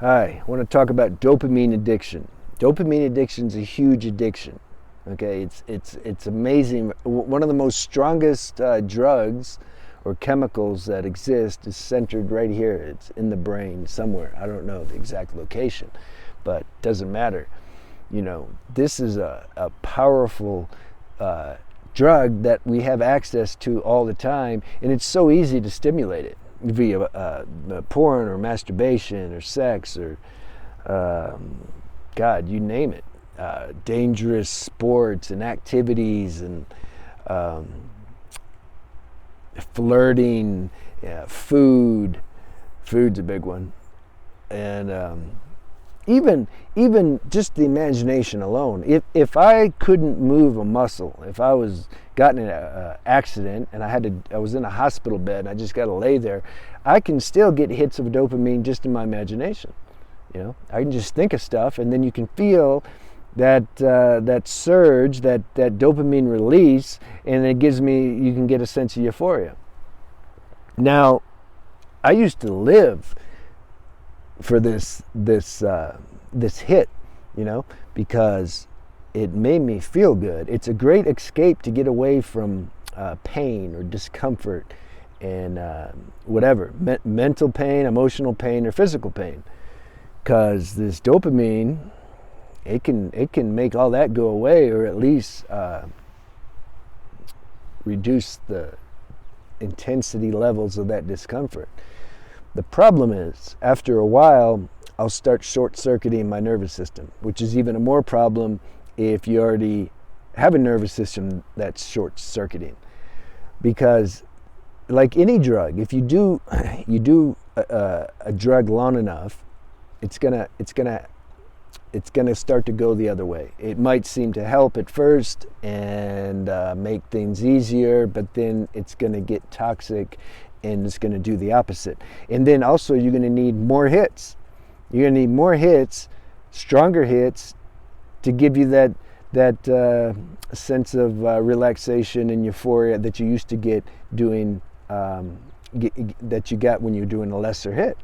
Hi, I want to talk about dopamine addiction. Dopamine addiction is a huge addiction. Okay, it's amazing. One of the most strongest drugs or chemicals that exist is centered right here. It's in the brain somewhere. I don't know the exact location, but it doesn't matter. This is a powerful drug that we have access to all the time, and it's so easy to stimulate it via porn or masturbation or sex or God, you name it. Dangerous sports and activities and flirting, food. Food's a big one, and even just the imagination alone. If I couldn't move a muscle, if I was gotten in an accident and I was in a hospital bed and I just got to lay there, I can still get hits of dopamine just in my imagination. I can just think of stuff, and then you can feel that surge, that dopamine release, and you can get a sense of euphoria. Now, I used to live for this hit, because it made me feel good. It's a great escape to get away from pain or discomfort and whatever, mental pain, emotional pain, or physical pain. Because this dopamine, it can make all that go away, or at least reduce the intensity levels of that discomfort. The problem is, after a while, I'll start short-circuiting my nervous system, which is even a more problem if you already have a nervous system that's short-circuiting. Because, like any drug, if you do a drug long enough, it's gonna start to go the other way. It might seem to help at first and make things easier, but then it's gonna get toxic and it's gonna do the opposite. And then also you're gonna need more hits. You're gonna need more hits, stronger hits, to give you that sense of relaxation and euphoria that you used to get doing, that you got when you're doing a lesser hit.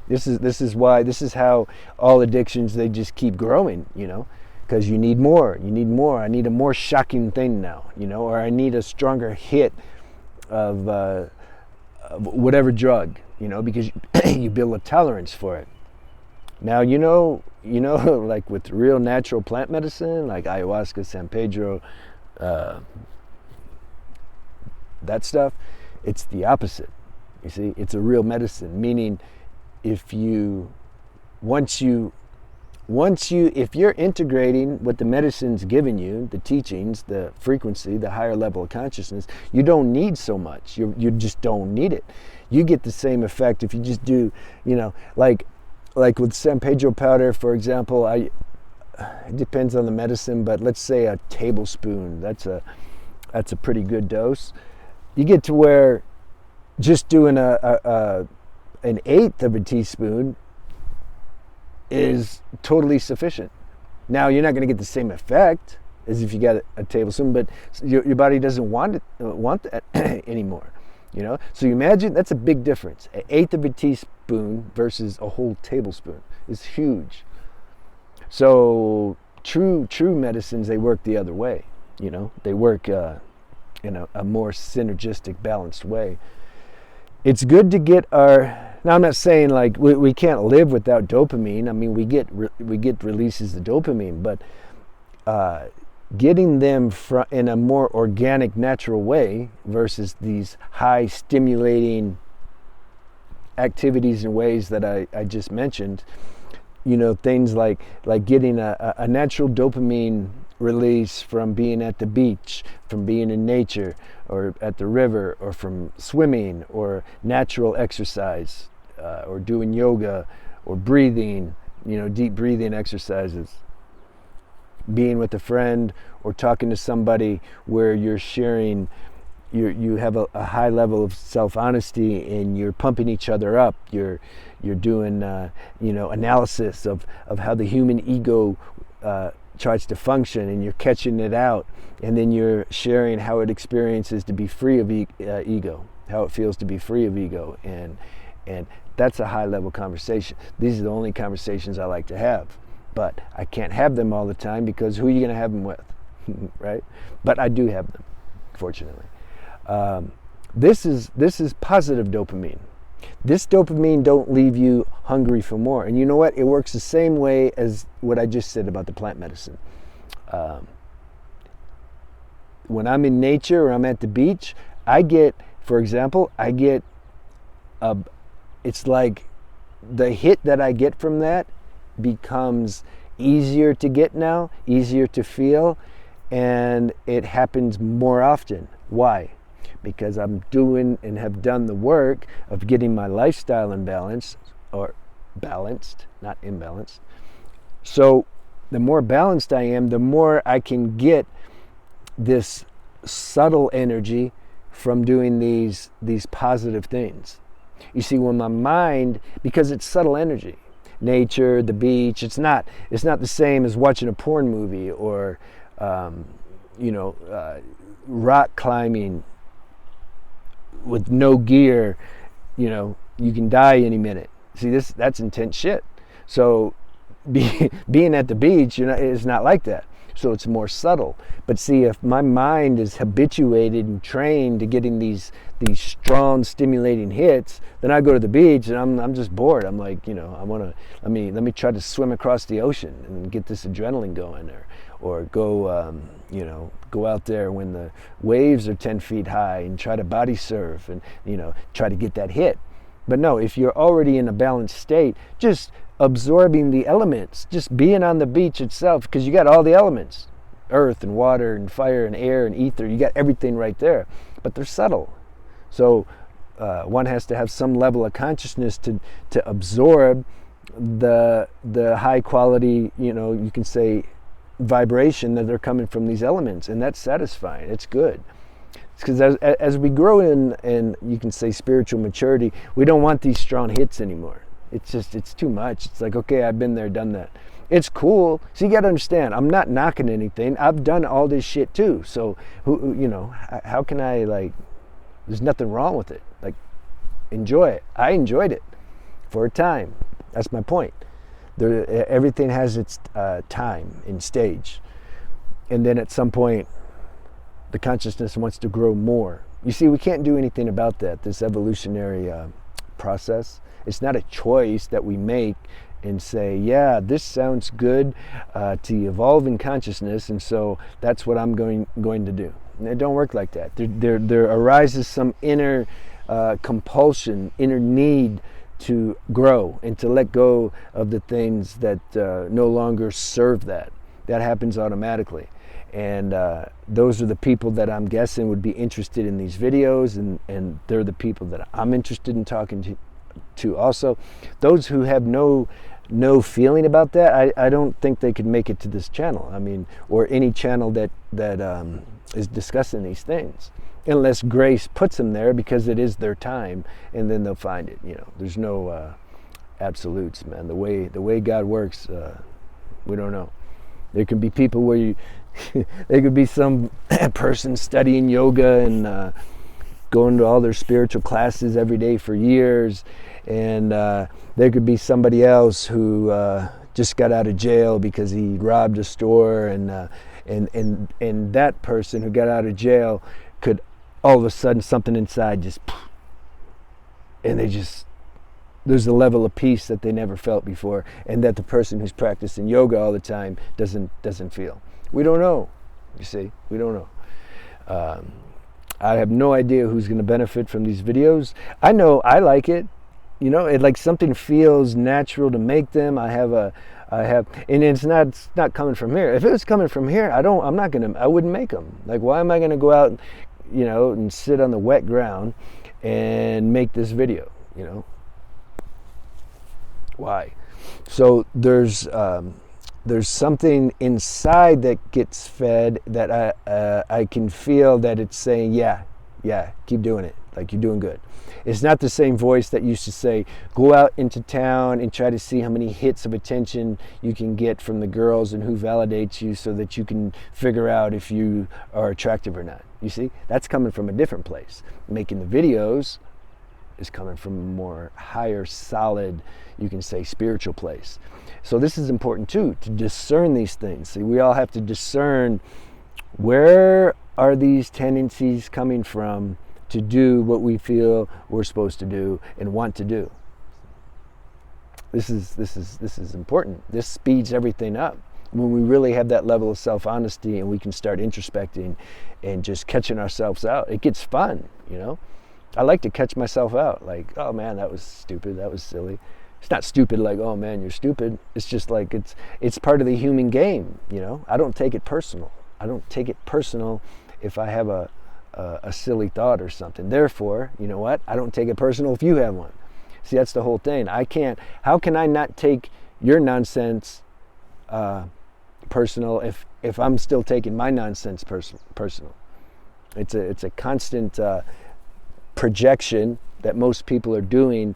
This is how all addictions, they just keep growing, because you need more. I need a more shocking thing now, or I need a stronger hit of whatever drug, because you build a tolerance for it. Now, like with real natural plant medicine, like ayahuasca, San Pedro, that stuff, it's the opposite. You see, it's a real medicine, meaning if you're integrating what the medicine's given you, the teachings, the frequency, the higher level of consciousness, you don't need so much. You just don't need it. You get the same effect if you just do, like with San Pedro powder, for example. It depends on the medicine, but let's say a tablespoon. That's a pretty good dose. You get to where just doing an eighth of a teaspoon is totally sufficient. Now, you're not going to get the same effect as if you got a tablespoon, but your body doesn't want that anymore. So you imagine, that's a big difference. An eighth of a teaspoon versus a whole tablespoon is huge. So true medicines, they work the other way. They work in a more synergistic, balanced way. It's good to get now I'm not saying like we can't live without dopamine. I mean, we get releases of dopamine, but getting them in a more organic, natural way versus these high stimulating activities and ways that I just mentioned, things like getting a natural dopamine release from being at the beach, from being in nature, or at the river, or from swimming, or natural exercise, or doing yoga, or breathing, deep breathing exercises. Being with a friend or talking to somebody where you're sharing, you have a high level of self-honesty and you're pumping each other up. You're doing analysis of how the human ego tries to function, and you're catching it out, and then you're sharing how it experiences to be free of ego, how it feels to be free of ego, and That's a high level conversation. These are the only conversations I like to have. But I can't have them all the time because who are you going to have them with? Right? But I do have them, fortunately. This is positive dopamine. This dopamine don't leave you hungry for more. And you know what? It works the same way as what I just said about the plant medicine. When I'm in nature or I'm at the beach, I get, for example, it's like the hit that I get from that becomes easier to get now, easier to feel, and it happens more often. Why? Because I'm doing and have done the work of getting my lifestyle in balance, or balanced, not imbalanced. So the more balanced I am, the more I can get this subtle energy from doing these positive things. You see, when my mind, because it's subtle energy, nature, the beach, it's not the same as watching a porn movie or rock climbing with no gear. You can die any minute. See, that's intense shit. So being at the beach, is not like that. So it's more subtle. But see, if my mind is habituated and trained to getting these strong, stimulating hits, then I go to the beach and I'm just bored. I'm like, let me try to swim across the ocean and get this adrenaline going, or go go out there when the waves are 10 feet high and try to body surf and try to get that hit. But no, if you're already in a balanced state, just absorbing the elements, just being on the beach itself, because you got all the elements, earth and water and fire and air and ether, you got everything right there, but they're subtle. So one has to have some level of consciousness to absorb the high quality, you can say, vibration that are coming from these elements, and that's satisfying. It's good. Because as we grow in you can say spiritual maturity, we don't want these strong hits anymore. It's too much. It's like, okay, I've been there, done that. It's cool. So you got to understand, I'm not knocking anything. I've done all this shit too. So how can I, there's nothing wrong with it. Enjoy it. I enjoyed it for a time. That's my point. Everything has its time and stage. And then at some point, the consciousness wants to grow more. You see, we can't do anything about that, this evolutionary process. It's not a choice that we make and say, yeah, this sounds good to evolve in consciousness, and so that's what I'm going to do. And it don't work like that. There arises some inner compulsion, inner need to grow and to let go of the things that no longer serve that. That happens automatically. And those are the people that I'm guessing would be interested in these videos, and they're the people that I'm interested in talking to also. Those who have no feeling about that, I don't think they could make it to this channel. Or any channel that is discussing these things, unless grace puts them there because it is their time, and then they'll find it. There's no absolutes, man. The way God works, we don't know. There can be people where there could be some person studying yoga and going to all their spiritual classes every day for years, and there could be somebody else who just got out of jail because he robbed a store, and that person who got out of jail could all of a sudden something inside just, and there's a level of peace that they never felt before, and that the person who's practicing yoga all the time doesn't feel. We don't know. You see, we don't know. I have no idea who's going to benefit from these videos. I know I like it. It like something feels natural to make them. I have, and it's not coming from here. If it was coming from here, I wouldn't make them. Like, why am I going to go out, and sit on the wet ground and make this video? Why? So there's something inside that gets fed that I can feel that it's saying, yeah, keep doing it. Like, you're doing good. It's not the same voice that used to say, go out into town and try to see how many hits of attention you can get from the girls and who validates you so that you can figure out if you are attractive or not. You see, that's coming from a different place. Making the videos is coming from a more higher, solid, you can say, spiritual place. So this is important too, to discern these things. See, we all have to discern, where are these tendencies coming from to do what we feel we're supposed to do and want to do. This is important. This speeds everything up. When we really have that level of self-honesty and we can start introspecting and just catching ourselves out, it gets fun, you know? I like to catch myself out, like, oh man, that was stupid, that was silly. It's not stupid like, oh man, you're stupid. It's just like, it's part of the human game, you know? I don't take it personal. I don't take it personal if I have a silly thought or something. Therefore, you know what? I don't take it personal if you have one. See, that's the whole thing. How can I not take your nonsense personal if I'm still taking my nonsense personal? It's a constant projection that most people are doing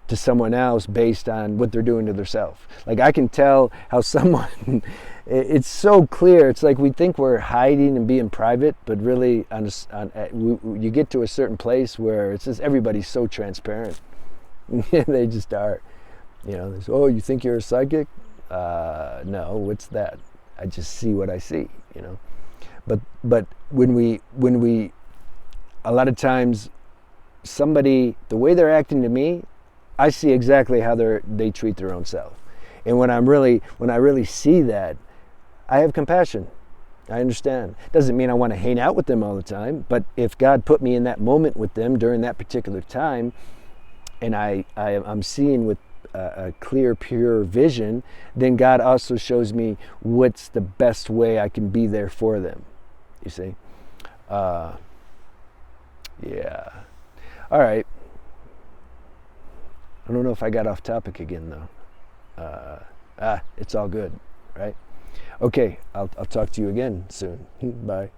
to someone else based on what they're doing to themselves. Like, I can tell how someone, it's so clear. It's like we think we're hiding and being private, but really you get to a certain place where it's just everybody's so transparent. They just are. You know, oh, you think you're a psychic? No, what's that? I just see what I see, you know. But when we a lot of times somebody, the way they're acting to me, I see exactly how they treat their own self. And when I really see that, I have compassion. I understand. Doesn't mean I want to hang out with them all the time, but if God put me in that moment with them during that particular time, and I'm seeing with a clear, pure vision, then God also shows me what's the best way I can be there for them. You see? Yeah. All right. I don't know if I got off topic again, though. It's all good, right? Okay, I'll talk to you again soon. Bye.